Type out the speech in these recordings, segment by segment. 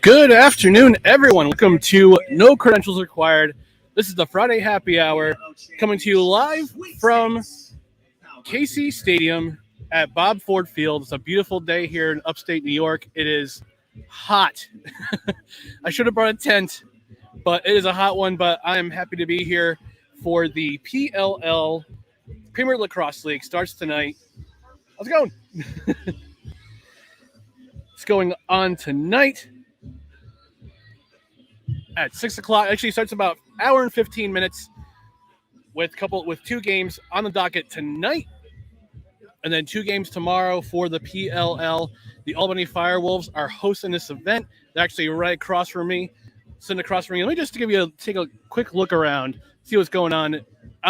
Good afternoon, everyone. Welcome to No Credentials Required. This is the Friday Happy Hour coming to you live from Casey Stadium at Bob Ford Field. It's a beautiful day here in upstate New York. It is hot. I should have brought a tent, but it is a hot one. But I am happy to be here for the PLL Premier League Lacrosse League. Starts tonight. How's it going? It's going on tonight at 6 o'clock. Actually, starts about an hour and 15 minutes with two games on the docket tonight, and then two games tomorrow for the PLL. The Albany Firewolves are hosting this event. They're actually right across from me, sitting across from me. Let me just take a quick look around, see what's going on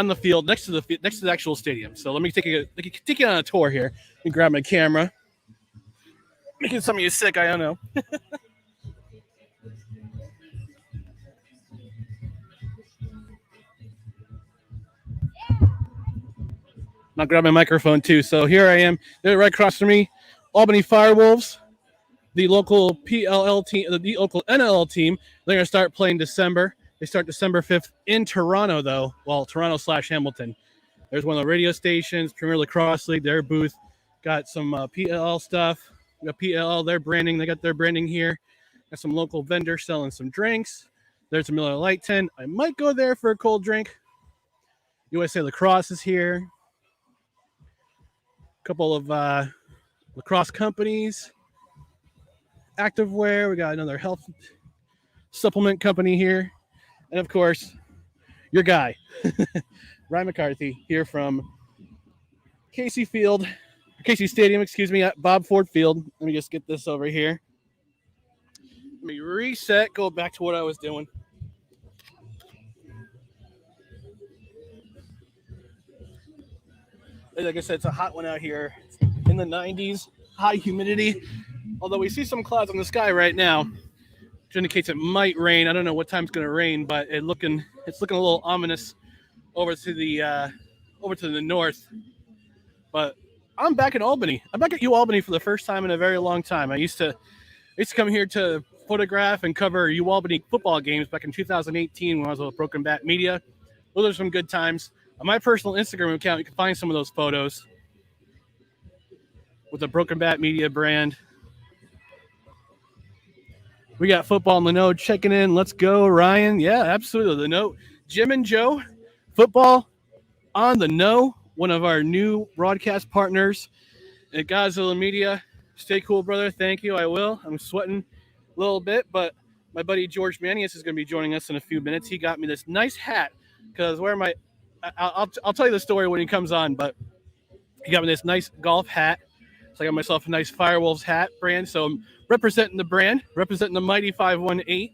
the field next to the actual stadium. So let me take you on a tour here and grab my camera. Making some of you sick, I don't know. I'll grab my microphone too. So here I am. They're right across from me. Albany Firewolves, the local PLL team, the local NLL team. They're going to start playing December. They start December 5th in Toronto, though. Well, Toronto/Hamilton. There's one of the radio stations, Premier League Lacrosse League, their booth. Got some PLL stuff. We got PLL, their branding. They got their branding here. Got some local vendors selling some drinks. There's a Miller Lite tent. I might go there for a cold drink. USA Lacrosse is here. Couple of lacrosse companies, activewear. We got another health supplement company here, and of course, your guy, Ryan McCarthy, here from Casey Stadium, at Bob Ford Field. Let me just get this over here. Let me reset. Go back to what I was doing. Like I said, it's a hot one out here. It's in the 90s, high humidity. Although we see some clouds on the sky right now, which indicates it might rain. I don't know what time it's going to rain, but it's looking a little ominous over to the north. But I'm back in Albany. I'm back at UAlbany for the first time in a very long time. I used to come here to photograph and cover UAlbany football games back in 2018 when I was with Broken Bat Media. Those are some good times. On my personal Instagram account, you can find some of those photos with the Broken Bat Media brand. We got Football on the Node checking in. Let's go, Ryan. Yeah, absolutely. The Note. Jim and Joe, Football on the Know, one of our new broadcast partners at Godzilla Media. Stay cool, brother. Thank you. I will. I'm sweating a little bit, but my buddy George Manius is going to be joining us in a few minutes. He got me this nice hat because I'll tell you the story when he comes on, but he got me this nice golf hat. So I got myself a nice Firewolves hat brand. So I'm representing the brand, representing the Mighty 518.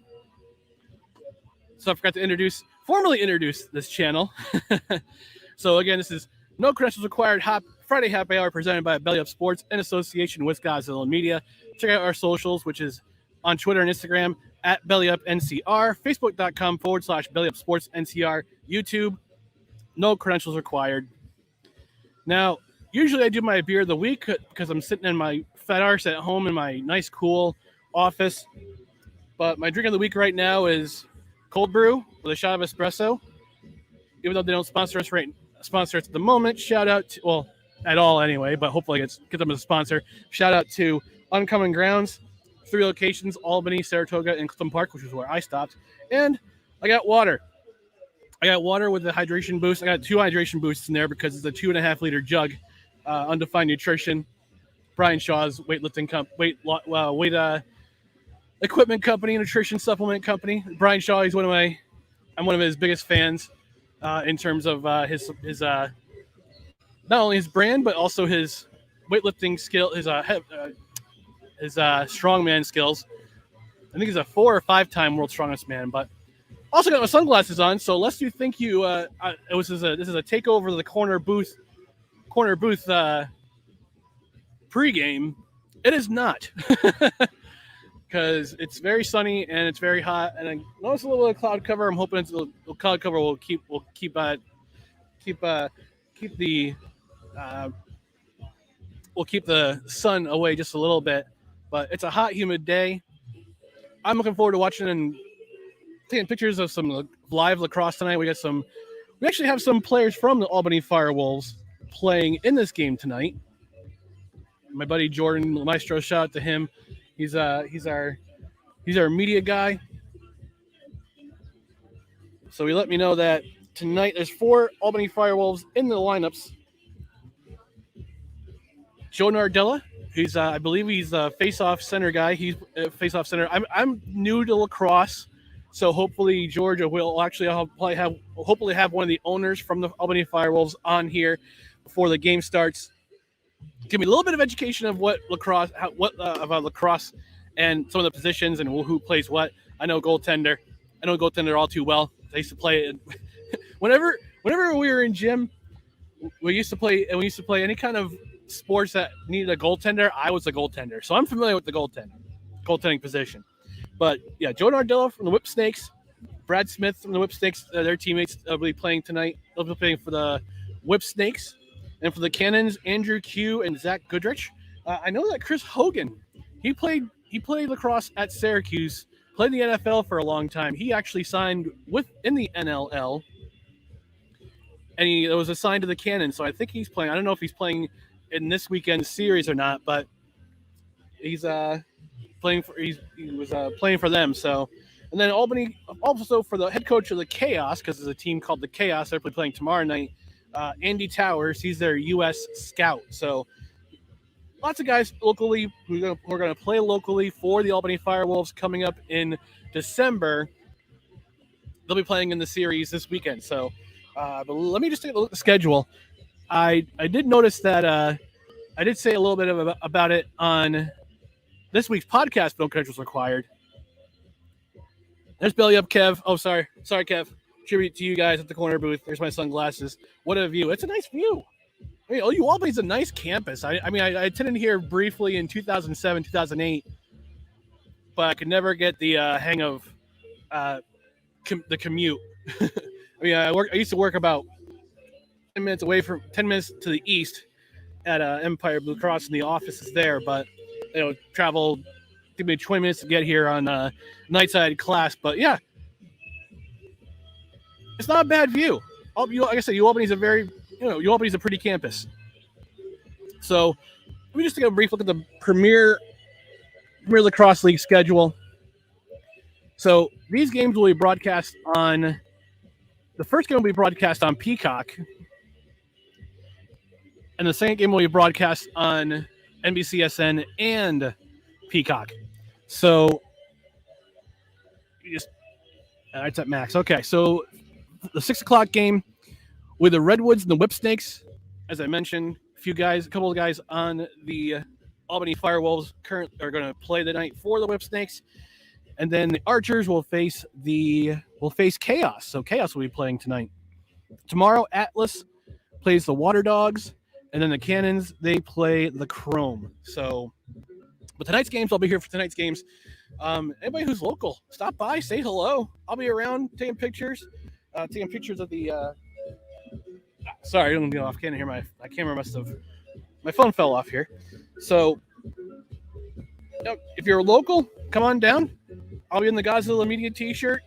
So I forgot to formally introduce this channel. So again, this is No Credentials Required Friday Happy Hour presented by Belly Up Sports in association with Godzilla Media. Check out our socials, which is on Twitter and Instagram at BellyUpNCR, Facebook.com/BellyUpSportsNCR, YouTube. No credentials required. Now, usually I do my beer of the week because I'm sitting in my fat arse at home in my nice, cool office. But my drink of the week right now is cold brew with a shot of espresso. Even though they don't sponsor us at the moment, shout out to, well, at all anyway, but hopefully get them as a sponsor. Shout out to Uncommon Grounds, 3 locations, Albany, Saratoga, and Clifton Park, which is where I stopped. And I got water. With the hydration boost. I got 2 hydration boosts in there because it's a 2.5 liter jug. Undefined Nutrition, Brian Shaw's weightlifting equipment company, nutrition supplement company. Brian Shaw, I'm one of his biggest fans in terms of his not only his brand but also his weightlifting skill, his strongman skills. I think he's a 4 or 5 time world's strongest man, but. Also got my sunglasses on, so lest you think this is a takeover of the corner booth pregame, it is not, because it's very sunny and it's very hot, and I noticed a little bit of cloud cover. I'm hoping the cloud cover will keep the sun away just a little bit. but it's a hot, humid day. I'm looking forward to watching and taking pictures of some live lacrosse tonight. We actually have some players from the Albany Firewolves playing in this game tonight. My buddy Jordan Maestro, shout out to him. He's our media guy. So he let me know that tonight there's 4 Albany Firewolves in the lineups. Joe Nardella, I believe he's a face-off center guy. He's a face-off center. I'm new to lacrosse, so hopefully Georgia will actually hopefully have one of the owners from the Albany Firewolves on here before the game starts. Give me a little bit of education of what lacrosse, about lacrosse, and some of the positions and who plays what. I know goaltender all too well. I used to play it whenever we were in gym. We used to play any kind of sports that needed a goaltender. I was a goaltender, so I'm familiar with the goaltending position. But yeah, Joe Nardella from the Whip Snakes, Brad Smith from the Whip Snakes, their teammates will be playing tonight. They'll be playing for the Whip Snakes, and for the Cannons, Andrew Q and Zach Goodrich. I know that Chris Hogan, he played lacrosse at Syracuse, played in the NFL for a long time. He actually signed in the NLL, and he was assigned to the Cannons. So I think he's playing. I don't know if he's playing in this weekend's series or not, but he's playing for them. So, and then Albany also for the head coach of the Chaos, because there's a team called the Chaos. They're playing tomorrow night. Andy Towers, he's their U.S. scout. So lots of guys locally who are going to play locally for the Albany Firewolves coming up in December. They'll be playing in the series this weekend. So, but let me just take a look at the schedule. I did notice that I did say a little bit about it on this week's podcast. No credentials required. There's Belly Up Kev. Oh, sorry, Kev. Tribute to you guys at the corner booth. There's my sunglasses. What a view! It's a nice view. I mean, OU Albany's a nice campus. I attended here briefly in 2007, 2008, but I could never get the hang of the commute. I mean, I used to work about 10 minutes to the east at Empire Blue Cross, and the office is there. But travel, give me 20 minutes to get here on nightside class. But yeah, it's not a bad view. Like I said, UAlbany's UAlbany's a pretty campus. So let me just take a brief look at the Premier Lacrosse League schedule. So these games will be broadcast on. The first game will be broadcast on Peacock, and the second game will be broadcast on NBCSN and Peacock. So it's at max. Okay, so the 6:00 game with the Redwoods and the Whip Snakes, as I mentioned, a couple of guys on the Albany Firewolves are going to play the night for the Whip Snakes, and then the Archers will face Chaos. So Chaos will be playing tonight. Tomorrow, Atlas plays the Water Dogs, and then the Cannons, they play the Chrome. So, but tonight's games, I'll be here for tonight's games. Anybody who's local, stop by, say hello. I'll be around taking pictures of the. Sorry, I don't go off camera here. My camera my phone fell off here. So, if you're local, come on down. I'll be in the Godzilla Media T-shirt,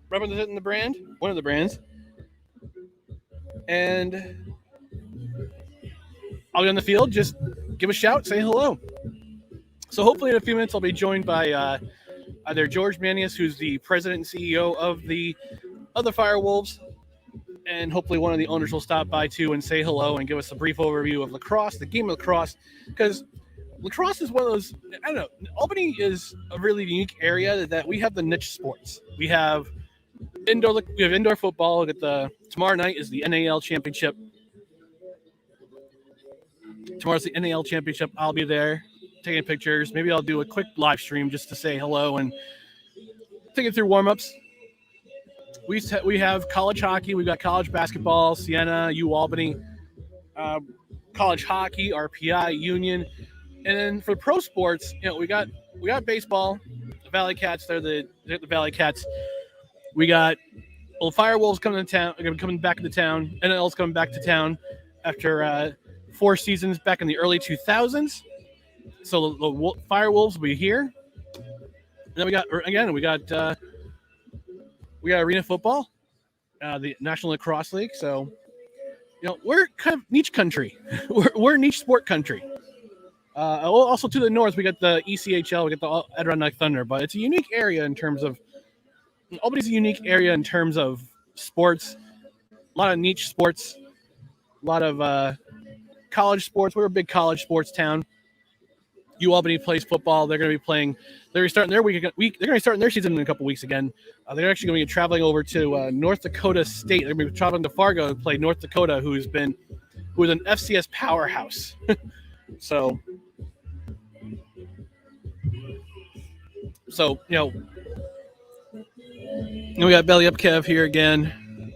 representing the brand, one of the brands, and I'll be on the field. Just give a shout, say hello. So hopefully in a few minutes I'll be joined by either George Manius, who's the president and CEO of the Firewolves, and hopefully one of the owners will stop by too and say hello and give us a brief overview of lacrosse, the game of lacrosse, because lacrosse is one of those, I don't know, Albany is a really unique area that we have the niche sports. We have indoor football. Tomorrow night is the NAL championship. Tomorrow's the NAL championship. I'll be there taking pictures. Maybe I'll do a quick live stream just to say hello and take it through warm-ups. We have college hockey. We've got college basketball, Siena, UAlbany, college hockey, RPI, Union. And then for pro sports, we got baseball, the Valley Cats. They're the Valley Cats. We got Firewolves coming back into town. NL's coming back to town after 4 seasons back in the early 2000s. So the Firewolves will be here. And then we got arena football, the National Lacrosse League. So, we're kind of niche country. we're niche sport country. Also to the north, we got the ECHL, we got the Adirondack Thunder, but it's a unique area in terms of Albany's a unique area in terms of sports. A lot of niche sports, a lot of college sports. We're a big college sports town. Albany plays football. They're going to be playing. They're starting their week. They're going to be starting their season in a couple weeks again. They're actually going to be traveling over to North Dakota State. They're going to be traveling to Fargo to play North Dakota, who is an FCS powerhouse. So we got Belly Up Kev here again.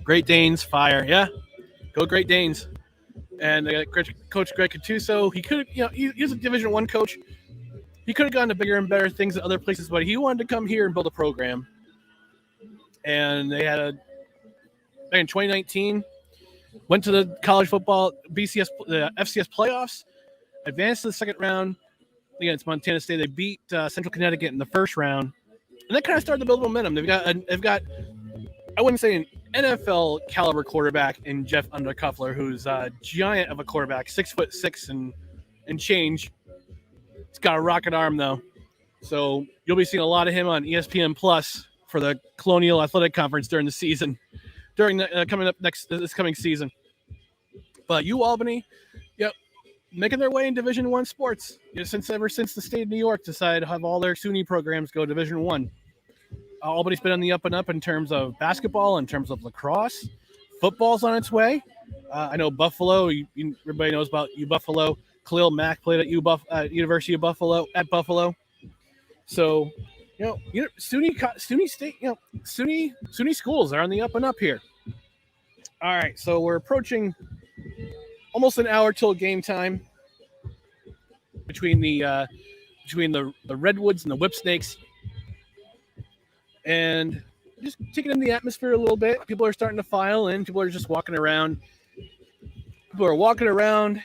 Great Danes, fire, yeah, go Great Danes. And they got Coach Greg Cattuso. He could, he's a Division I coach. He could have gone to bigger and better things at other places, but he wanted to come here and build a program. And they had in 2019, went to the college football the FCS playoffs, advanced to the second round against Montana State. They beat Central Connecticut in the first round, and that kind of started to build momentum. They've got I wouldn't say an NFL caliber quarterback in Jeff Undercuffler, who's a giant of a quarterback, 6'6" and change. He's got a rocket arm though, so you'll be seeing a lot of him on ESPN Plus for the Colonial Athletic Conference during the season, during the this coming season. But Albany, making their way in Division I sports ever since the state of New York decided to have all their SUNY programs go Division I. Albany's been on the up and up in terms of basketball, in terms of lacrosse. Football's on its way. I know Buffalo. Everybody knows about Buffalo. Khalil Mack played at University of Buffalo at Buffalo. So, SUNY State, SUNY schools are on the up and up here. All right, so we're approaching almost an hour till game time between the Redwoods and the Whipsnakes. And just taking in the atmosphere a little bit. People are starting to file in. People are just walking around. People are walking around,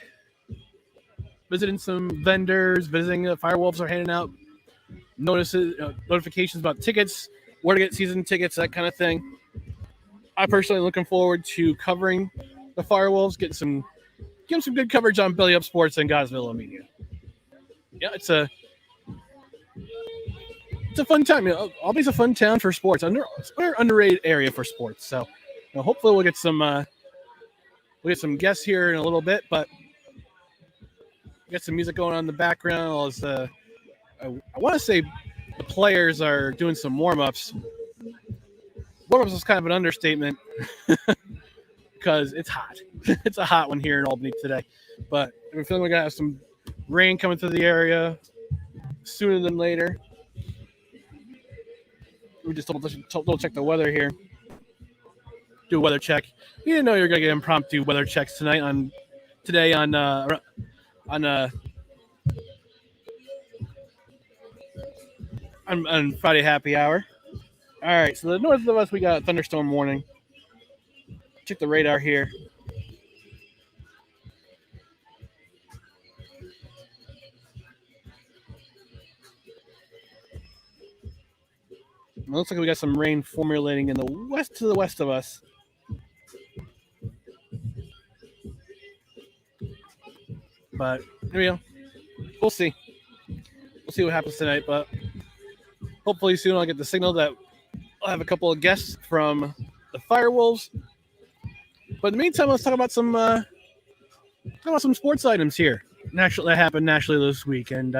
visiting some vendors, visiting the Firewolves are handing out notifications about tickets, where to get season tickets, that kind of thing. I personally am looking forward to covering the Firewolves, give them some good coverage on Belly Up Sports and Godsville Media. Yeah, it's a fun time. Albany's a fun town for sports. Underrated area for sports. So, hopefully we'll get some guests here in a little bit. But we got some music going on in the background. I want to say the players are doing some warm-ups. Warm-ups is kind of an understatement because it's hot. It's a hot one here in Albany today. But I'm feeling we're going to have some rain coming through the area sooner than later. We just double check the weather here. Do a weather check. You didn't know you were gonna get impromptu weather checks tonight on Friday happy hour. All right, so the north of us we got a thunderstorm warning. Check the radar here. It looks like we got some rain formulating in the west to the west of us. But here we go. We'll see. We'll see what happens tonight. But hopefully soon I'll get the signal that I'll have a couple of guests from the Firewolves. But in the meantime, let's talk about some sports items here. That happened nationally this week. And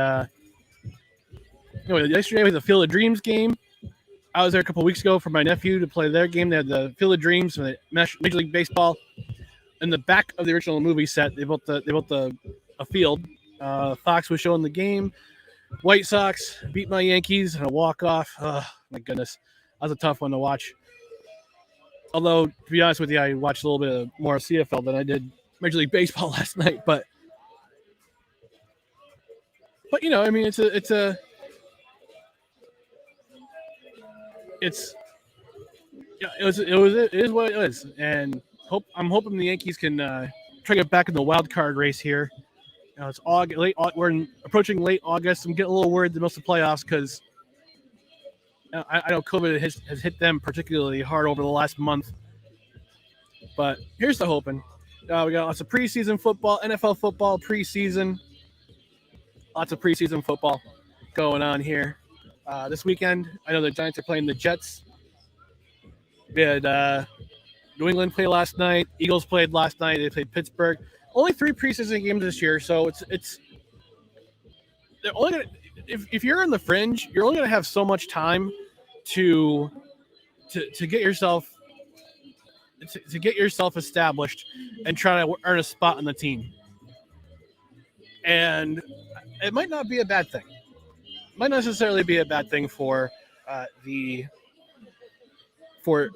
yesterday was the Field of Dreams game. I was there a couple of weeks ago for my nephew to play their game. They had the Field of Dreams from the Major League Baseball. In the back of the original movie set, they built a field. Fox was showing the game. White Sox beat my Yankees in a walk-off. Oh, my goodness. That was a tough one to watch. Although, to be honest with you, I watched a little bit more of CFL than I did Major League Baseball last night. But I mean, it is what it is, and I'm hoping the Yankees can try to get back in the wild card race here It's August, we're approaching late August. I'm getting a little worried about the playoffs because I know COVID has hit them particularly hard over the last month. But here's the hoping. We got lots of preseason football, NFL football, preseason. Lots of preseason football going on here. This weekend, I know the Giants are playing the Jets. We had New England play last night. Eagles played last night. They played Pittsburgh. Only 3 preseason games this year, so it's they're only gonna, if you're in the fringe, you're only going to have so much time to get yourself to get yourself established and try to earn a spot on the team. And it might not be a bad thing. It might not necessarily be a bad thing for the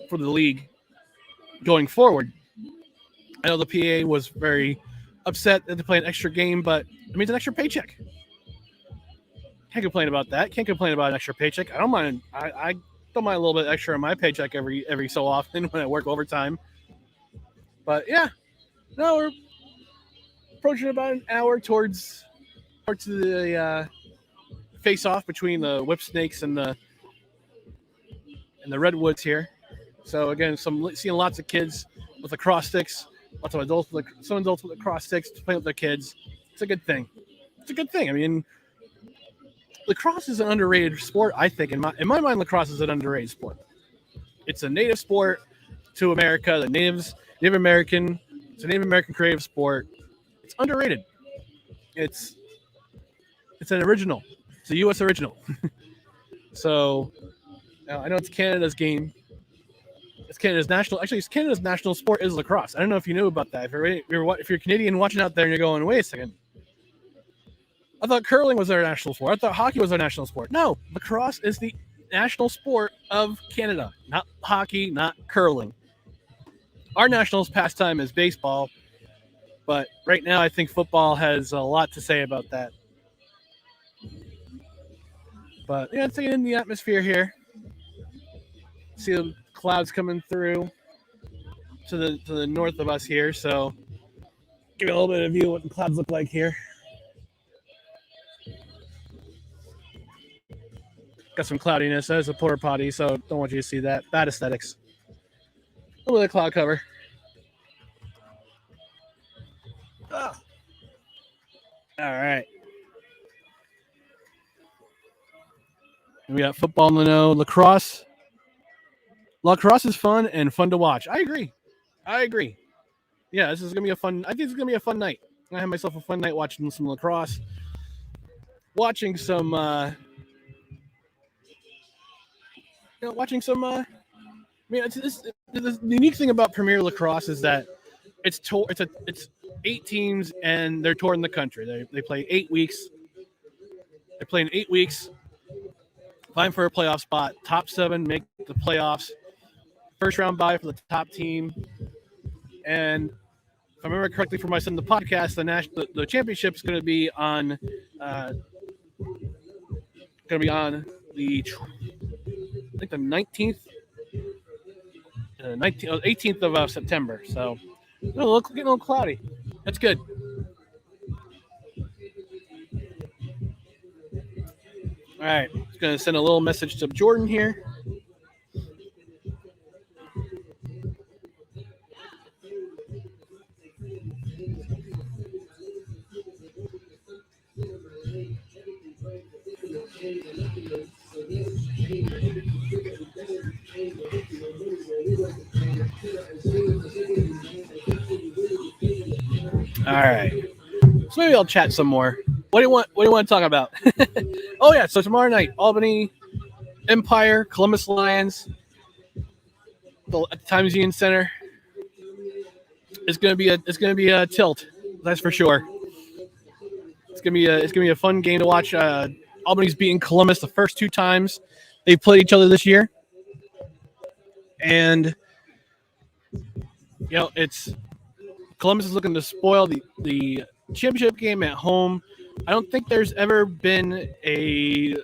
league going forward. I know the PA was very upset that they play an extra game, but it means an extra paycheck. Can't complain about that. Can't complain about an extra paycheck. I don't mind. I don't mind a little bit extra in my paycheck every so often when I work overtime. But yeah, no, we're approaching about an hour towards the face-off between the Whip Snakes and the Redwoods here. So again, seeing lots of kids with lacrosse sticks, lots of adults some adults with lacrosse sticks playing with their kids. It's a good thing. It's a good thing. I mean, lacrosse is an underrated sport. I think in my mind, lacrosse is an underrated sport. It's a native sport to America. It's a Native American creative sport. It's underrated. It's an original. It's a U.S. original. So I know it's Canada's game. It's Canada's national sport is lacrosse. I don't know if you knew about that. If you're Canadian watching out there and you're going, wait a second, I thought curling was our national sport. I thought hockey was our national sport. No, lacrosse is the national sport of Canada, not hockey, not curling. Our national pastime is baseball, but right now I think football has a lot to say about that. But yeah, taking in the atmosphere here. See the clouds coming through to the north of us here, so give you a little bit of view of what the clouds look like here. Got some cloudiness. That is a porta potty, so don't want you to see that. Bad aesthetics. A little bit of cloud cover. Oh. All right. We got football in the know. Lacrosse. Lacrosse is fun and fun to watch. I agree. Yeah, this is gonna be a fun. I think it's gonna be a fun night. I have myself a fun night watching some lacrosse, watching some. The unique thing about Premier Lacrosse is that it's 8 teams and they're touring the country. They play 8 weeks. They're playing 8 weeks. Vying for a playoff spot. Top 7 make the playoffs. First round bye for the top team. And if I remember correctly from my son, the podcast, the championship is going to be on the 19th, 18th of September. So getting a little cloudy. That's good. All right, just going to send a little message to Jordan here. All right. So maybe I'll chat some more. What do you want to talk about? Oh yeah, so tomorrow night, Albany Empire, Columbus Lions, at the Times Union Center. It's gonna be a tilt, that's for sure. It's gonna be a fun game to watch. Albany's beaten Columbus the first 2 times they've played each other this year, and it's Columbus is looking to spoil the championship game at home. I don't think there's ever been I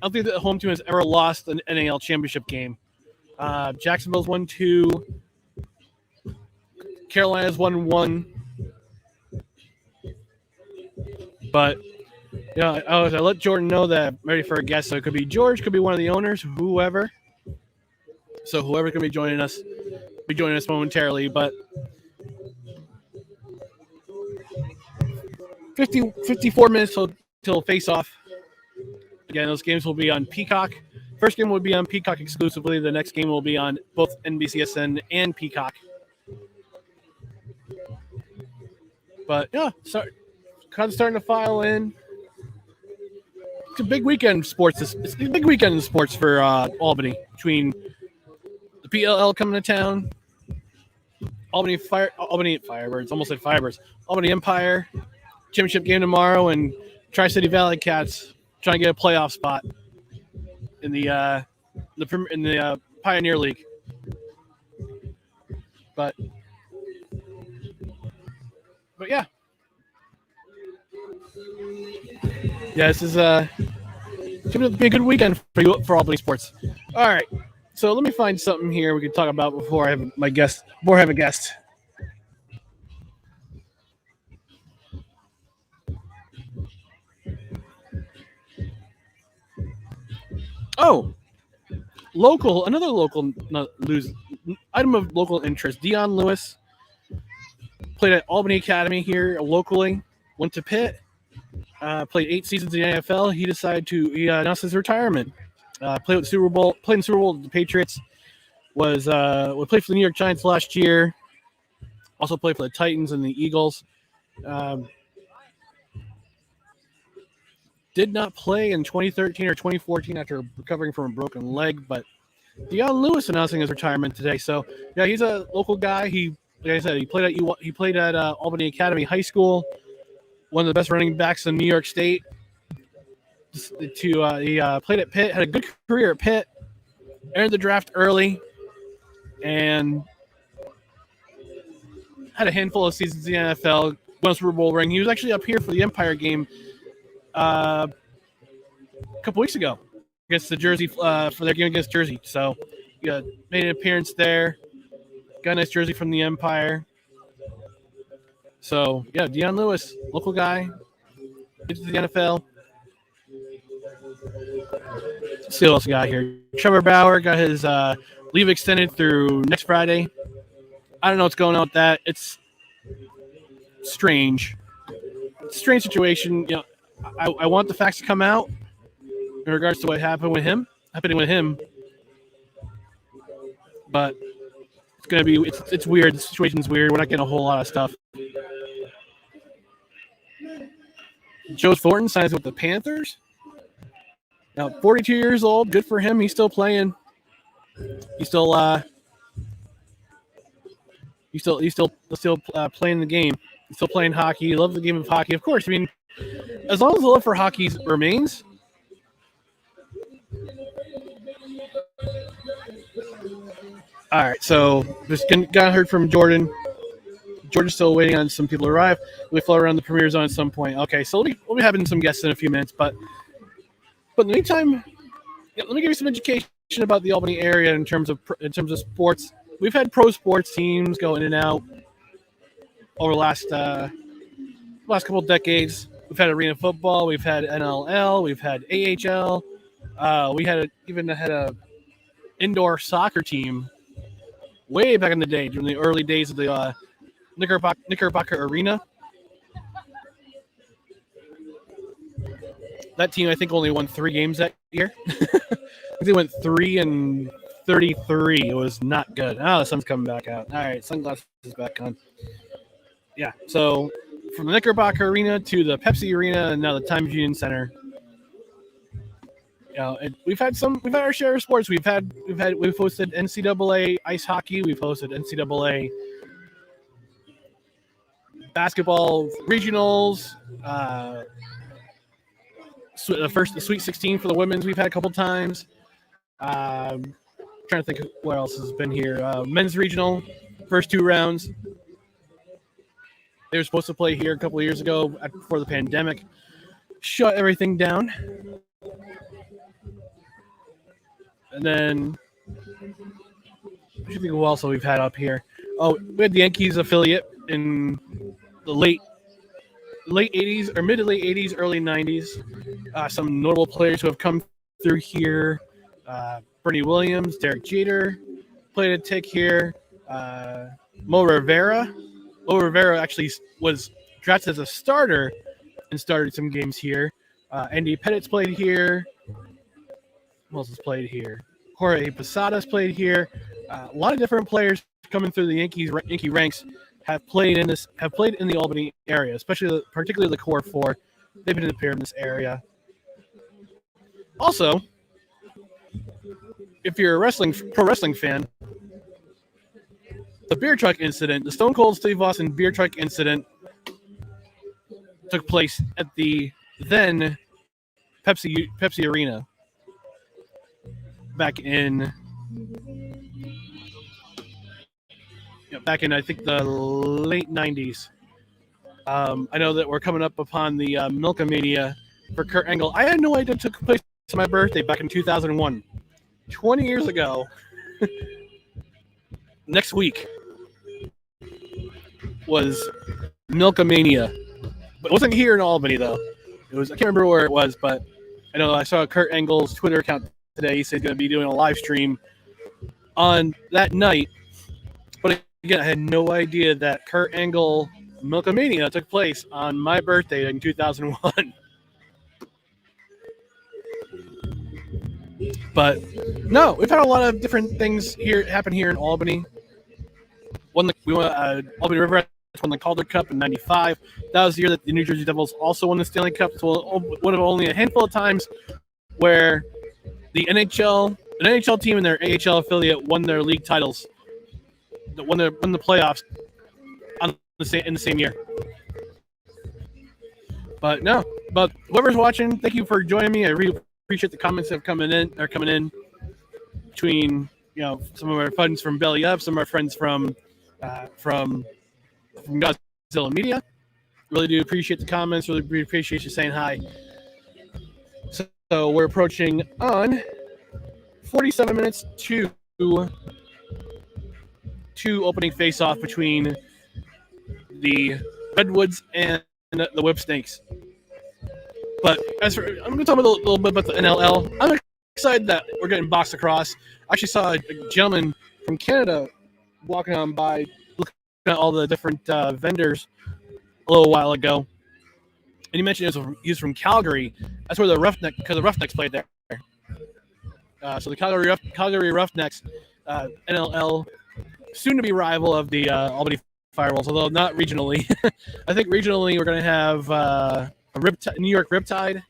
don't think the home team has ever lost an NAL championship game. Jacksonville's won 2. Carolina's won 1. But yeah, I let Jordan know that I'm ready for a guest. So it could be George, could be one of the owners, whoever. So whoever can be joining us momentarily. But 54 minutes till face off. Again, those games will be on Peacock. First game will be on Peacock exclusively. The next game will be on both NBCSN and Peacock. But yeah, kind of starting to file in. It's a big weekend in sports. It's a big weekend in sports for Albany, between the PLL coming to town, Albany Firebirds, almost said Firebirds, Albany Empire championship game tomorrow, and Tri-City Valley Cats trying to get a playoff spot in the Pioneer League. But yeah. Yeah, this is going to be a good weekend for Albany sports. All right, so let me find something here we can talk about before I have a guest. Oh, another local item of local interest. Dion Lewis played at Albany Academy here locally. Went to Pitt. Played 8 seasons in the NFL. He announced his retirement. Played in Super Bowl with the Patriots. Played for the New York Giants last year. Also played for the Titans and the Eagles. Did not play in 2013 or 2014 after recovering from a broken leg, but Dion Lewis announcing his retirement today. So yeah, he's a local guy. Like I said, he played at Albany Academy High School. One of the best running backs in New York State. He played at Pitt, had a good career at Pitt, entered the draft early, and had a handful of seasons in the NFL, won a Super Bowl ring. He was actually up here for the Empire game a couple weeks ago against the Jersey for their game against Jersey. So made an appearance there. Got a nice jersey from the Empire. So, yeah, Dion Lewis, local guy, into the NFL. Let's see what else we got here. Trevor Bauer got his leave extended through next Friday. I don't know what's going on with that. It's strange. It's a strange situation. I want the facts to come out in regards to what happening with him. But it's weird. The situation's weird. We're not getting a whole lot of stuff. Joe Thornton signs with the Panthers. Now, 42 years old. Good for him. He's still playing. He's still playing the game. He's still playing hockey. He loves the game of hockey. Of course, I mean, as long as the love for hockey remains. All right, so just got heard from Jordan. Jordan's still waiting on some people to arrive. We float around the Premier Zone at some point. Okay, so we'll be having some guests in a few minutes, but in the meantime, let me give you some education about the Albany area in terms of sports. We've had pro sports teams go in and out over the last couple of decades. We've had arena football, we've had NLL, we've had AHL. We even had a indoor soccer team way back in the day, during the early days of the Knickerbocker Arena. That team, I think, only won 3 games that year. They went 3-33. It was not good. Oh, the sun's coming back out. All right, sunglasses back on. Yeah, so from the Knickerbocker Arena to the Pepsi Arena and now the Times Union Center. We've had our share of sports. We've hosted NCAA ice hockey. We've hosted NCAA basketball regionals. The Sweet 16 for the women's we've had a couple times. Trying to think of what else has been here. Men's regional, first 2 rounds. They were supposed to play here a couple of years ago before the pandemic. Shut everything down. And then, I think who else we've had up here. Oh, we had the Yankees affiliate in the late late 80s or mid to late 80s, early 90s. Some notable players who have come through here. Bernie Williams, Derek Jeter played a tick here. Mo Rivera. Mo Rivera actually was drafted as a starter and started some games here. Andy Pettit's played here. Who else has played here? Jorge Posada's played here. A lot of different players coming through the Yankee ranks have played in the Albany area, particularly the core four. They've been appeared in this area. Also, if you're a pro wrestling fan, the beer truck incident, the Stone Cold Steve Austin beer truck incident, took place at the then Pepsi Arena back in I think the late 90s. I know that we're coming up upon the Milkamania for Kurt Angle. I had no idea it took place on my birthday back in 2001. 20 years ago. Next week was Milkamania. But it wasn't here in Albany, though. I can't remember where it was, but I know I saw Kurt Angle's Twitter account today. He said he's going to be doing a live stream on that night. But again, I had no idea that Kurt Angle Milkamania took place on my birthday in 2001. But no, we've had a lot of different things happen here in Albany. We won Albany River won the Calder Cup in '95. That was the year that the New Jersey Devils also won the Stanley Cup. So one of only a handful of times where an NHL team and their AHL affiliate won their league titles, won the playoffs in the same year. But whoever's watching, thank you for joining me. I really appreciate the comments that are coming in between some of our friends from Belly Up, some of our friends from Godzilla Media. Really do appreciate the comments. Really appreciate you saying hi. So we're approaching on 47 minutes to opening face-off between the Redwoods and the Whip Snakes. But I'm going to talk a little bit about the NLL. I'm excited that we're getting boxed across. I actually saw a gentleman from Canada walking on by, looking at all the different vendors a little while ago. And he mentioned he was from Calgary. That's where the Roughnecks played there. So the Calgary Roughnecks, NLL, soon-to-be rival of the Albany Firewolves, although not regionally. I think regionally we're going to have New York Riptide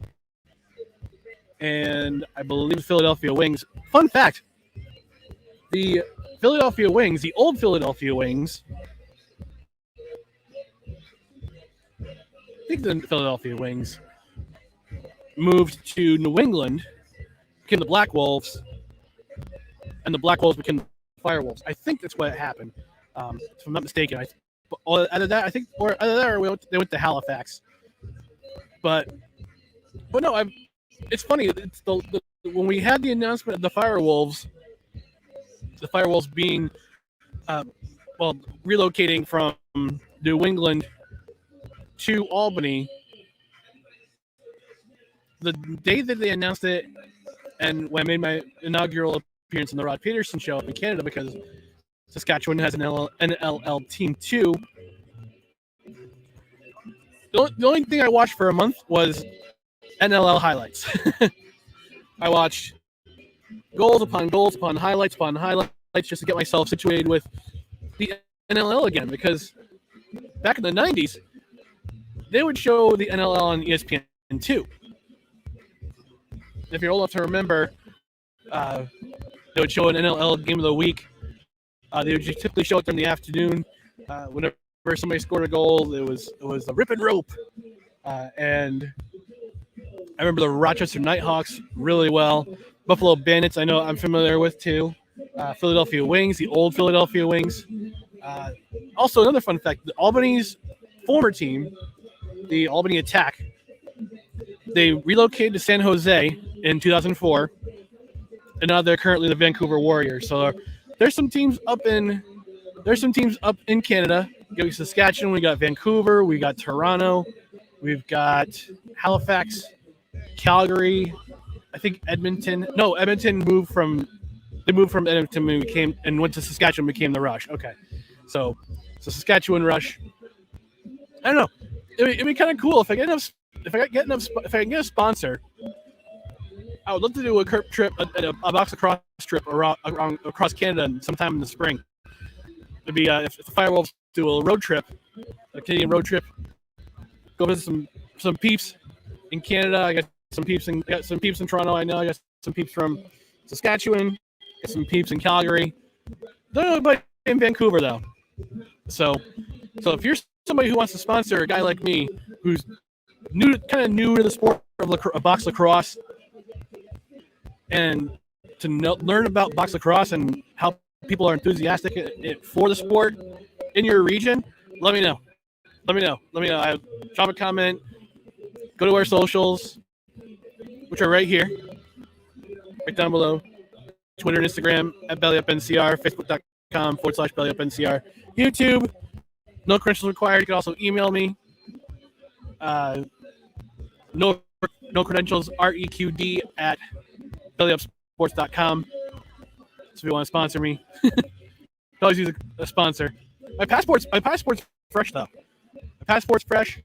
and I believe Philadelphia Wings. Fun fact, the Philadelphia Wings, the old Philadelphia Wings, I think the Philadelphia Wings moved to New England, became the Black Wolves, and the Black Wolves became the Firewolves. I think that's what happened, if I'm not mistaken. Either that or they went to Halifax. But no, it's funny. It's when we had the announcement of the Firewolves being, relocating from New England to Albany. The day that they announced it, and when I made my inaugural appearance on the Rod Peterson Show up in Canada, because Saskatchewan has an NLL team too. The only thing I watched for a month was NLL highlights. I watched goals upon highlights just to get myself situated with the NLL again, because back in the 90s, they would show the NLL on ESPN 2. If you're old enough to remember, they would show an NLL game of the week. They would just typically show it during the afternoon. Whenever somebody scored a goal, it was a rip and rope. And I remember the Rochester Nighthawks really well. Buffalo Bandits, I know I'm familiar with too. Philadelphia Wings, the old Philadelphia Wings. Also, another fun fact, the Albany's former team, the Albany Attack, they relocated to San Jose in 2004, and now they're currently the Vancouver Warriors. So there's some teams up in Canada. We got Saskatchewan, we got Vancouver, we got Toronto. We've got Halifax, Calgary, I think Edmonton. No, Edmonton moved from Edmonton and went to Saskatchewan, became the Rush. Okay, so Saskatchewan Rush. I don't know. It'd be kind of cool if I can get a sponsor. I would love to do a trip, a box lacrosse trip around across Canada sometime in the spring. It'd be if the Firewolves do a road trip, a Canadian road trip. Go visit some peeps in Canada. I got some peeps in Toronto. I know I got some peeps from Saskatchewan. Got some peeps in Calgary. Don't know anybody in Vancouver though. So if you're somebody who wants to sponsor a guy like me, who's new to the sport of box lacrosse, and to learn about box lacrosse and how people are enthusiastic for the sport in your region, let me know. Drop a comment. Go to our socials, which are right here, right down below. Twitter and Instagram at BellyUpNCR, Facebook.com/BellyUpNCR, YouTube. No credentials required. You can also email me. No credentials, REQD at BellyUpSports.com. So if you want to sponsor me, always use a sponsor. My passport's fresh though. My passport's fresh,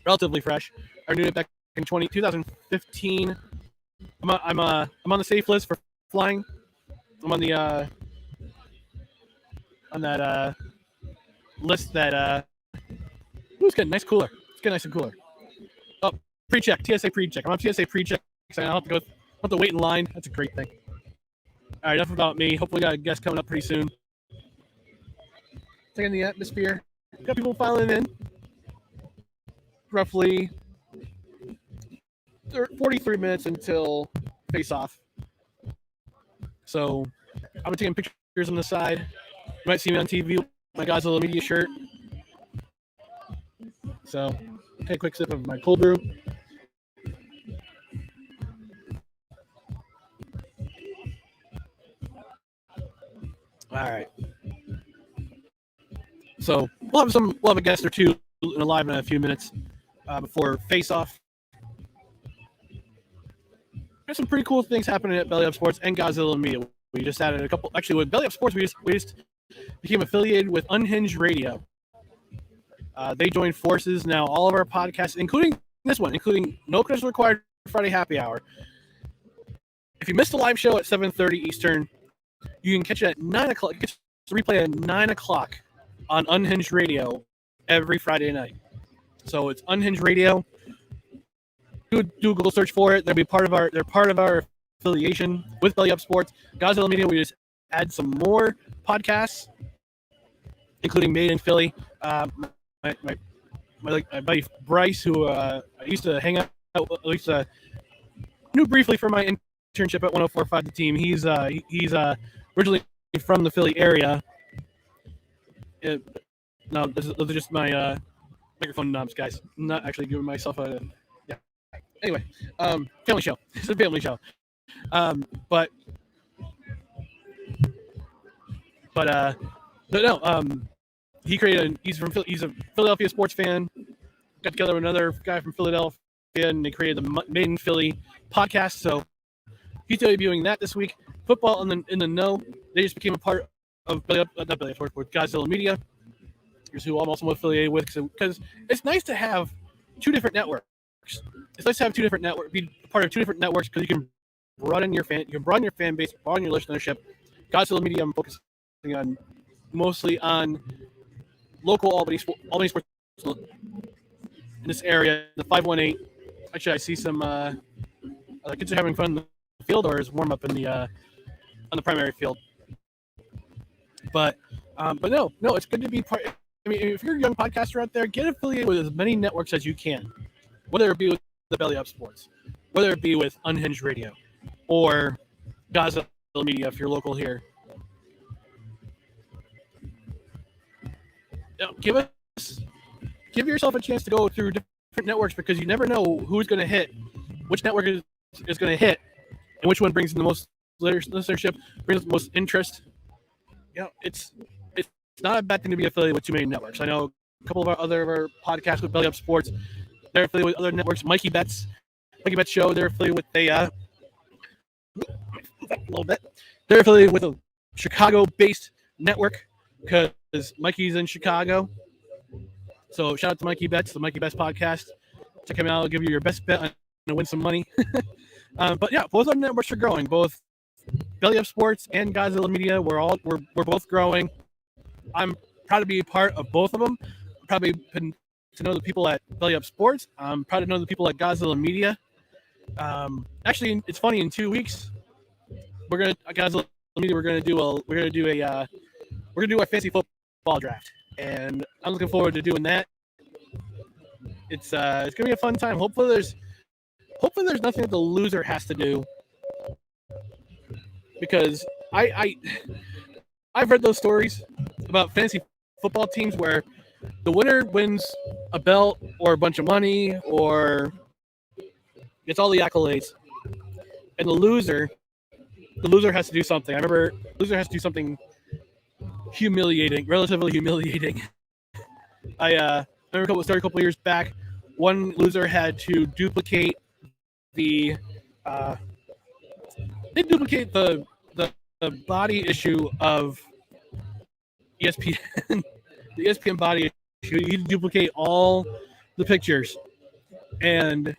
relatively fresh. I renewed it back in 2015. I'm on the safe list for flying. I'm on the list that it's got a nice cooler. It's got nice and cooler. Oh, pre-check, TSA pre-check. I'm on TSA pre-check, so I don't have to wait in line. That's a great thing. All right, enough about me. Hopefully, got a guest coming up pretty soon. Taking the atmosphere. Got people filing in. Roughly 43 minutes until face-off. So I'll be taking pictures on the side. You might see me on TV with my Godzilla Media shirt. So take a quick sip of my cold brew. All right. So we'll have a guest or two live in a few minutes before face-off. There's some pretty cool things happening at Belly Up Sports and Godzilla Media. We just added a couple. Actually, with Belly Up Sports, we just became affiliated with Unhinged Radio. They joined forces. Now all of our podcasts, including this one, including No Credentials Required Friday Happy Hour. If you missed the live show at 7:30 Eastern, you can catch it at 9 o'clock. You can catch the replay at 9 o'clock on Unhinged Radio every Friday night. So it's Unhinged Radio. Do a Google search for it. They're part of our affiliation with Belly Up Sports. Godzilla Media, we just add some more podcasts, including Made in Philly. My buddy Bryce, who I used to hang out, at least knew briefly from my internship at 104.5 The Team. He's originally from the Philly area. No, those are just my microphone knobs, guys. I'm not actually giving myself a Anyway, family show. It's a family show. But no. He's a Philadelphia sports fan. Got together with another guy from Philadelphia, and they created the Made in Philly podcast. So he's debuting that this week. Football in the know. They just became a part of not Belly Up Sports, but Godzilla Media. Here's who I'm also affiliated with, because it's nice to have two different networks. It's nice to have be part of two different networks, because you can broaden your fan base, broaden your listenership. Godzilla Media, I'm focusing on mostly on local Albany sports in this area, the 518. Actually, I see some kids are having fun in the field, or is warm up in the on the primary field. But no, it's good to be part. I mean, if you're a young podcaster out there, get affiliated with as many networks as you can, whether it be with the Belly Up Sports, whether it be with Unhinged Radio, or Godzilla Media if you're local here. Give yourself a chance to go through different networks, because you never know who's going to hit, which network is going to hit, and which one brings in the most listenership, brings the most interest. It's not a bad thing to be affiliated with too many networks. I know couple of our other podcasts with Belly Up Sports. They're affiliated with other networks. Mikey Betts Show. They're affiliated with a little bit. They're affiliated with a Chicago-based network because Mikey's in Chicago. So shout out to Mikey Betts, the Mikey Betts podcast. Check him out. I'll give you your best bet and win some money. But yeah, both our networks are growing. Both Belly Up Sports and Godzilla Media. We're both growing. I'm proud to be a part of both of them. I'm probably been to know the people at Belly Up Sports. I'm proud to know the people at Godzilla Media. Actually, it's funny. In 2 weeks, Godzilla Media. We're gonna do a fantasy football draft, and I'm looking forward to doing that. It's gonna be a fun time. Hopefully there's nothing that the loser has to do, because I've read those stories about fantasy football teams where the winner wins a belt or a bunch of money or gets all the accolades, and the loser has to do something. I remember the loser has to do something relatively humiliating. I remember a couple years back. One loser had to duplicate the body issue of ESPN, the ESPN body issue. You duplicate all the pictures, and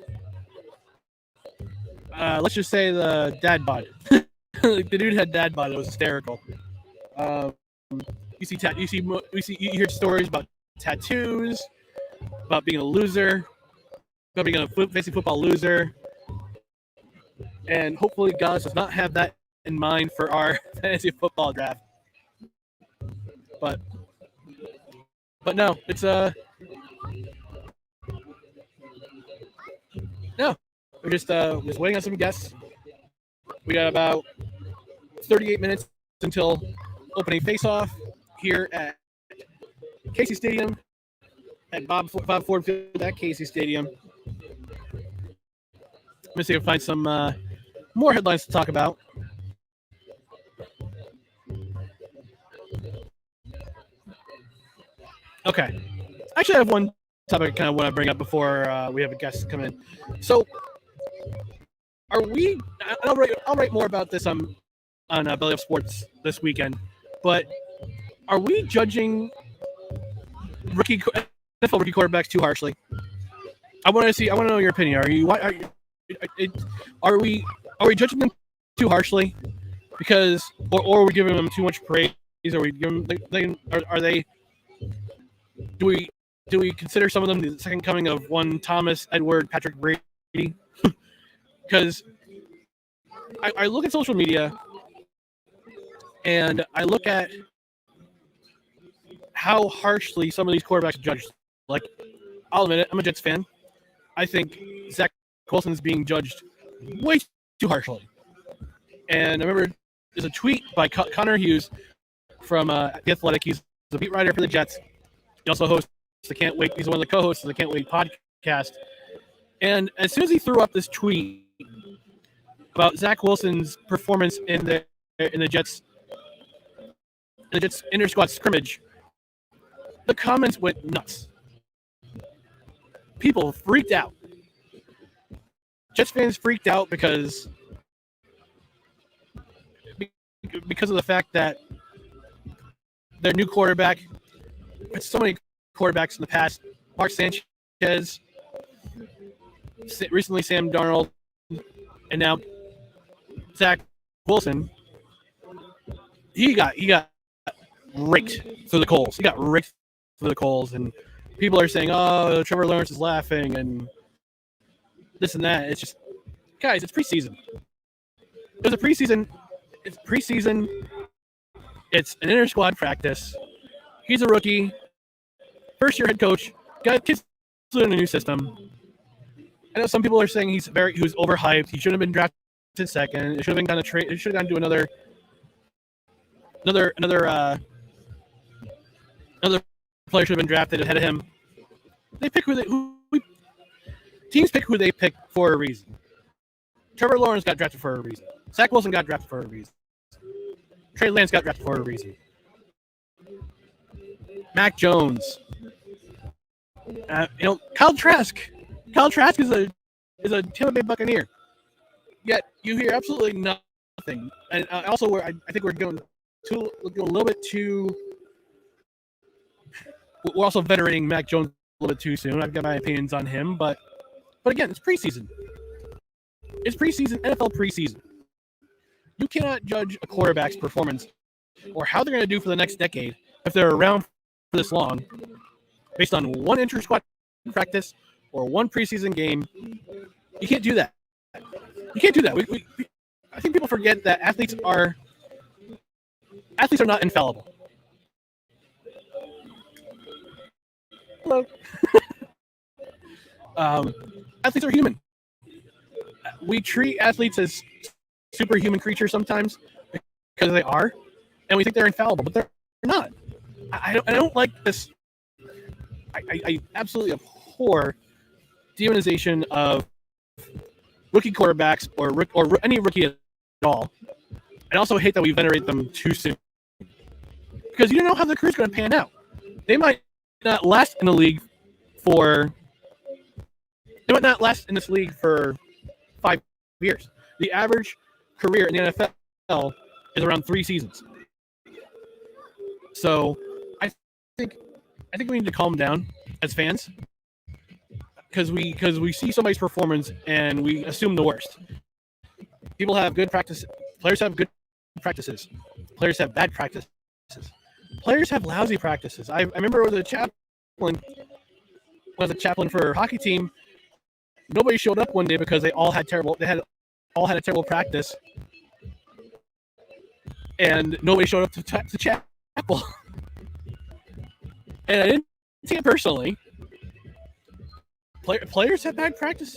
let's just say the dad bod. The dude had dad bod. It was hysterical. You hear stories about tattoos, about being a loser, about being a fantasy football loser, and hopefully God does not have that in mind for our fantasy football draft. But no, it's no. We're just waiting on some guests. We got about 38 minutes until opening face-off here at Casey Stadium, at Bob Ford Field at Casey Stadium. Let me see if I can find some more headlines to talk about. Okay. Actually, I have one topic I kind of want to bring up before we have a guest come in. So, I'll write more about this on Belly Up Sports this weekend, but are we judging NFL rookie quarterbacks too harshly? I want to know your opinion. Are we judging them too harshly because, or are we giving them too much praise? Are we giving do we consider some of them the second coming of one Thomas Edward Patrick Brady? Because I look at social media and I look at how harshly some of these quarterbacks are judged. Like, I'll admit it, I'm a Jets fan. I think Zach Wilson's being judged way too harshly. And I remember there's a tweet by Connor Hughes from The Athletic. He's the beat writer for the Jets. He also hosts the Can't Wait. He's one of the co-hosts of the Can't Wait podcast. And as soon as he threw up this tweet about Zach Wilson's performance in the Jets inter-squad scrimmage, the comments went nuts. People freaked out. Jets fans freaked out because of the fact that their new quarterback, with so many quarterbacks in the past, Mark Sanchez, recently Sam Darnold, and now Zach Wilson, he got raked through the coals. He got raked through the coals, and people are saying, "Oh, Trevor Lawrence is laughing," and this and that. It's just, guys, it's preseason. It's preseason. It's an inter-squad practice. He's a rookie, first-year head coach. Got kids in a new system. I know some people are saying he was overhyped. He shouldn't have been drafted second. It should have been kind of trade. It should have gone to another player should have been drafted ahead of him. They pick teams pick who they pick for a reason. Trevor Lawrence got drafted for a reason. Zach Wilson got drafted for a reason. Trey Lance got drafted for a reason. Mac Jones Kyle Trask. Kyle Trask is a Tampa Bay Buccaneer. Yet you hear absolutely nothing. And also, I think we're going a little bit too. We're also venerating Mac Jones a little bit too soon. I've got my opinions on him, but again, it's preseason. It's preseason, NFL preseason. You cannot judge a quarterback's performance or how they're going to do for the next decade if they're around for this long based on one inter-squad practice or one preseason game. You can't do that. You can't do that. I think people forget that athletes are not infallible. Hello. Athletes are human. We treat athletes as superhuman creatures sometimes because they are, and we think they're infallible, but they're not. I don't like this. I absolutely abhor demonization of rookie quarterbacks or any rookie at all. I also hate that we venerate them too soon because you don't know how the career's going to pan out. They might not last in the league for. They might not last in this league for 5 years. The average career in the NFL is around 3 seasons. So I think we need to calm down as fans because we see somebody's performance and we assume the worst. People have good practice. Players have good practices. Players have bad practices. Players have lousy practices. I remember as a chaplain for a hockey team. Nobody showed up one day because they all had a terrible practice, and nobody showed up to chapel. And I didn't take it personally. Players have bad practice.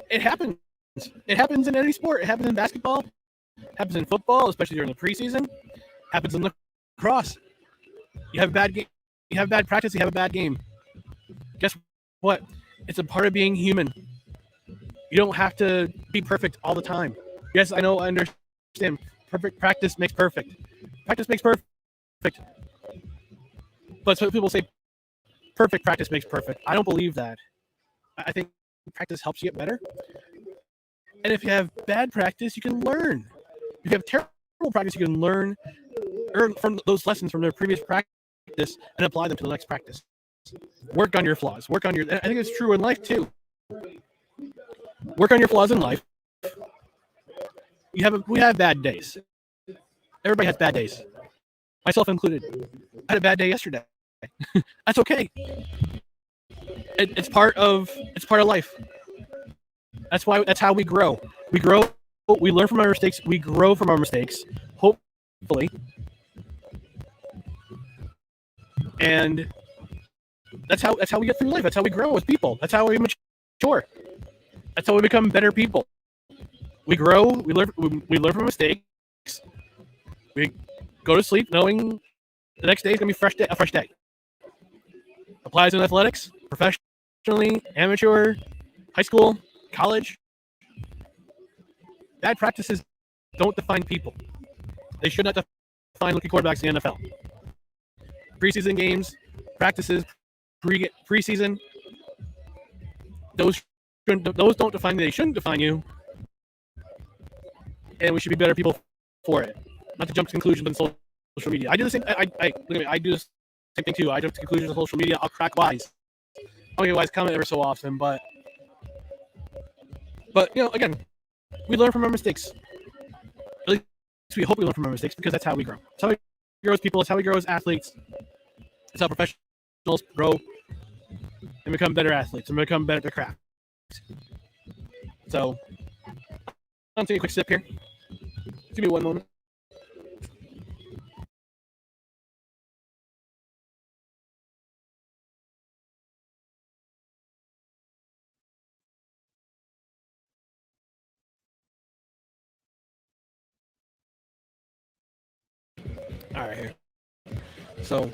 It happens. It happens in any sport. It happens in basketball. It happens in football, especially during the preseason. It happens in lacrosse. You have bad game. You have bad practice. You have a bad game. Guess what? It's a part of being human. You don't have to be perfect all the time. Yes, I know, I understand. Perfect practice makes perfect. Practice makes perfect. But so people say perfect practice makes perfect. I don't believe that. I think practice helps you get better. And if you have bad practice, you can learn. If you have terrible practice, you can learn from those lessons from their previous practice and apply them to the next practice. Work on your flaws. I think it's true in life too. Work on your flaws in life. We have bad days. Everybody has bad days, myself included. I had a bad day yesterday. That's okay. It's part of life. That's how we grow. We learn from our mistakes. We grow from our mistakes. Hopefully, and that's how we get through life. That's how we grow as people. That's how we mature. That's how we become better people. We grow. We learn from mistakes. We go to sleep knowing the next day is gonna be a fresh day. Applies in athletics, professionally, amateur, high school, college. Bad practices don't define people. They should not define rookie quarterbacks in the NFL. Preseason games, practices, preseason, those don't define you. They shouldn't define you. And we should be better people for it. Not to jump to conclusions on social media. I do the same. I do the same thing too. I jump to conclusions on social media. I'll crack wise. I'll get wise comment ever so often, but again, we learn from our mistakes. At least we hope we learn from our mistakes because that's how we grow. That's how we grow as people. That's how we grow as athletes. That's how professionals grow and become better athletes and become better at their craft. So, I'll take a quick sip here. Give me one moment. All right, here. So,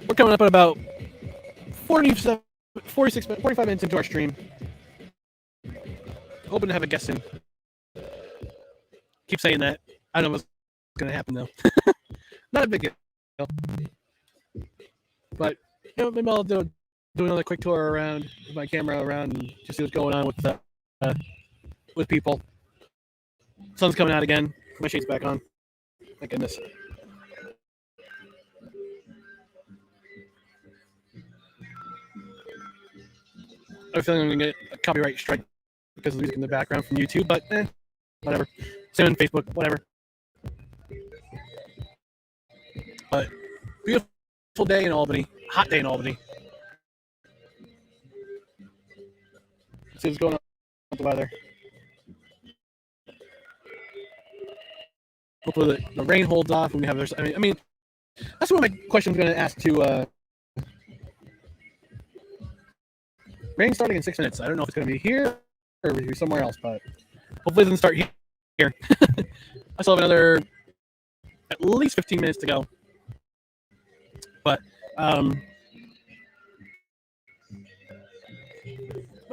we're coming up at about 45 minutes into our stream. Hoping to have a guest in. Keep saying that. I don't know what's going to happen, though. Not a big deal. But maybe I'll do another quick tour around with my camera around and just see what's going on with people. Sun's coming out again. Put my shades back on. Thank goodness. I have a feeling I'm going to get a copyright strike because of the music in the background from YouTube, but whatever. Same on Facebook, whatever. But beautiful day in Albany. Hot day in Albany. Let's see what's going on with the weather. Hopefully the rain holds off when we have this. I mean, that's one of my questions I'm going to ask to. Rain starting in 6 minutes. I don't know if it's going to be here or somewhere else, but hopefully it doesn't start here. I still have another at least 15 minutes to go. But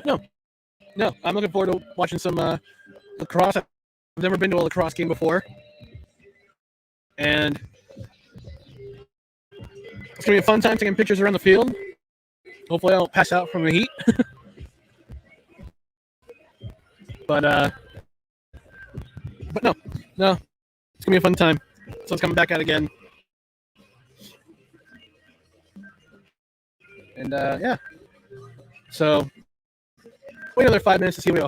no, I'm looking forward to watching some lacrosse. I've never been to a lacrosse game before, and it's gonna be a fun time taking pictures around the field. Hopefully, I don't pass out from the heat. but no, it's gonna be a fun time. Sun's coming back out again. And yeah, so wait another 5 minutes to see if we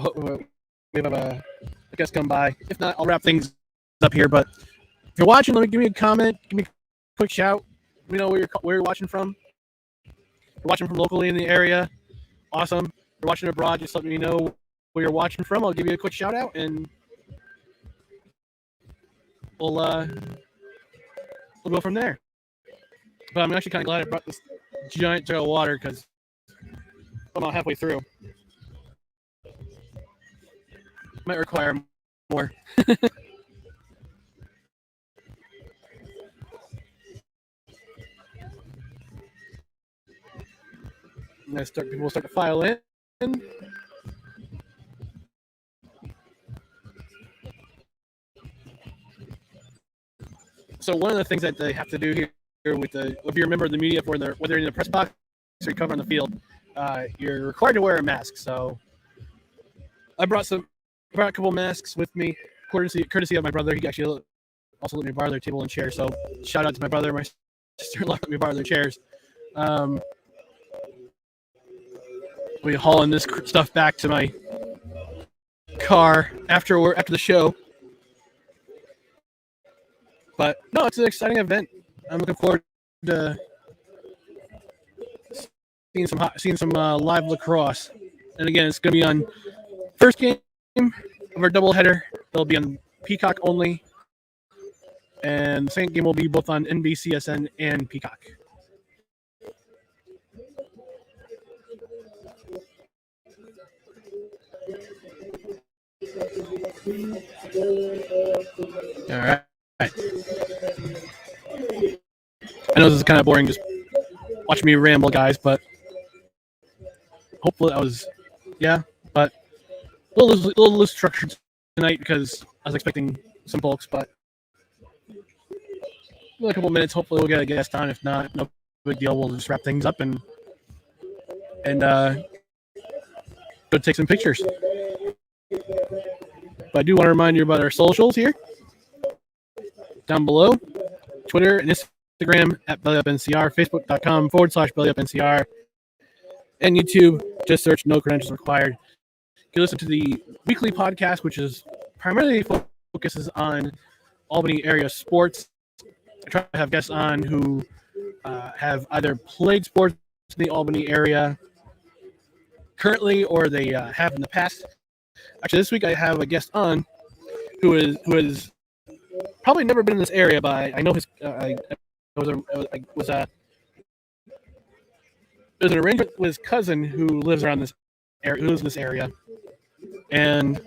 have a guest come by. If not, I'll wrap things up here. But if you're watching, give me a comment, give me a quick shout. Let me know where you're watching from. If you're watching from locally in the area, awesome. If you're watching abroad, just let me know where you're watching from. I'll give you a quick shout out, and we'll go from there. But I'm actually kind of glad I brought this giant jug of water because I'm about halfway through. Might require more. People will start to file in. So one of the things that they have to do here if you're a member of the media, whether you're in the press box or you cover on the field, you're required to wear a mask. So I brought a couple masks with me, courtesy of my brother. He actually also let me borrow their table and chair. So shout out to my brother and my sister-in-law let me borrow their chairs. We hauling this stuff back to my car after the show. But no, it's an exciting event. I'm looking forward to seeing some live lacrosse. And again, it's going to be on first game of our doubleheader. It'll be on Peacock only, and the second game will be both on NBCSN and Peacock. All right. I know this is kind of boring, just watching me ramble, guys, but hopefully but a little loose structured tonight because I was expecting some folks, but in a couple minutes, hopefully we'll get a guest on. If not, no big deal. We'll just wrap things up and go take some pictures. But I do want to remind you about our socials here down below. Twitter and Instagram at BellyUpNCR, Facebook.com/BellyUpNCR, and YouTube. Just search No Credentials Required. You can listen to the weekly podcast, which is primarily focuses on Albany area sports. I try to have guests on who have either played sports in the Albany area currently or they have in the past. Actually, this week I have a guest on who is probably never been in this area, but I know his. There's an arrangement with his cousin who lives around this area, who lives in this area, and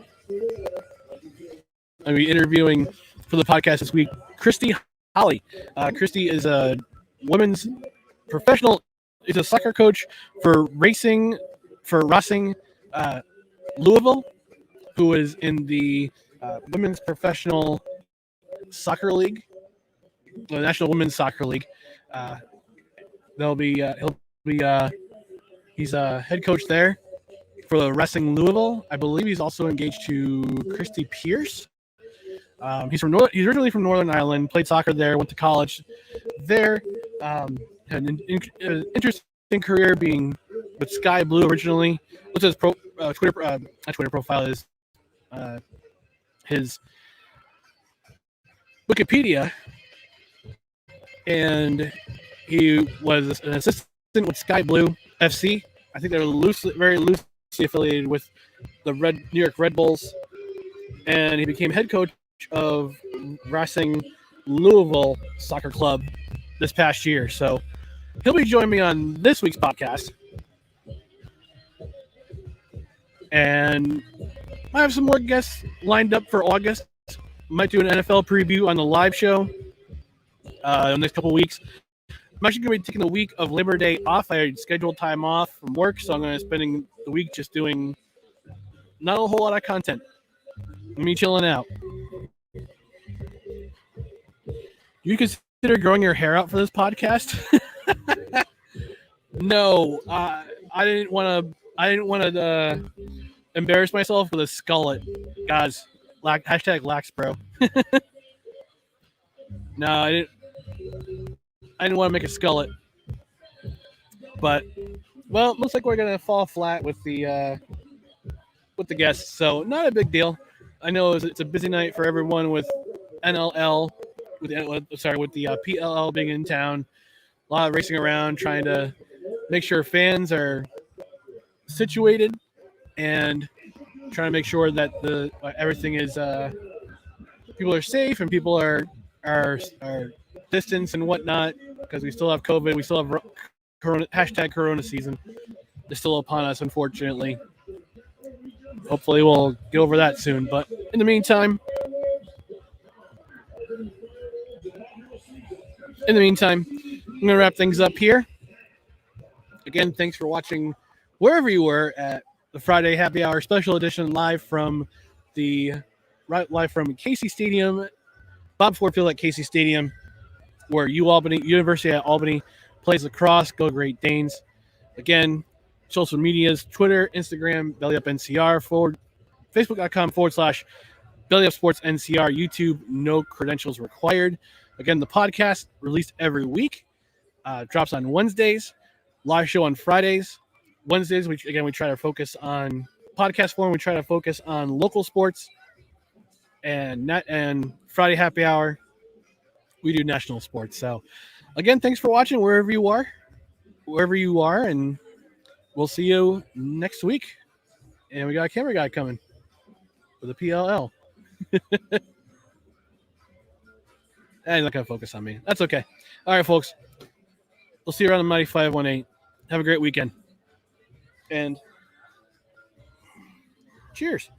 I'll be interviewing for the podcast this week Christy Holly. Christy is a women's professional. Is a soccer coach for Racing Louisville, who is in the women's professional soccer league, the National Women's Soccer League. He'll be be he's a head coach there for the Wrestling Louisville. I believe he's also engaged to Christy Pierce. He's originally from Northern Ireland. Played soccer there. Went to college there. Had an interesting career being with Sky Blue originally. What's his Twitter profile is his Wikipedia, and he was an assistant with Sky Blue FC. I think they're very loosely affiliated with the New York Red Bulls, and he became head coach of Wrestling Louisville Soccer Club this past year. So he'll be joining me on this week's podcast, and I have some more guests lined up for August. Might do an NFL preview on the live show in the next couple of weeks. I'm actually going to be taking the week of Labor Day off. I scheduled time off from work, so I'm going to be spending the week just doing not a whole lot of content. Me chilling out. You consider growing your hair out for this podcast? No, I didn't want to embarrass myself with a skullet, guys. Hashtag lax, bro. No, I didn't want to make a skullet, but well, looks like we're gonna fall flat with the guests, so not a big deal. I know it's a busy night for everyone with NLL, with the PLL being in town. A lot of racing around, trying to make sure fans are situated and trying to make sure that everything is people are safe and people are distance and whatnot, because we still have COVID. We still have Corona season. It's still upon us, unfortunately. Hopefully we'll get over that soon. But in the meantime, I'm going to wrap things up here. Again, thanks for watching wherever you were at the Friday Happy Hour Special Edition live from Casey Stadium, Bob Ford Field at Casey Stadium, where University of Albany plays lacrosse. Go Great Danes. Again, social medias, Twitter, Instagram, BellyUpNCR, Facebook.com/BellyUpSportsNCR, YouTube, no credentials required. Again, the podcast released every week, drops on Wednesdays, live show on Fridays. Wednesdays, we try to focus on podcast form. We try to focus on local sports, and Friday Happy Hour, we do national sports. So, again, thanks for watching wherever you are, and we'll see you next week. And we got a camera guy coming with a PLL. He's not going to focus on me. That's okay. All right, folks. We'll see you around the Mighty 518. Have a great weekend. And cheers.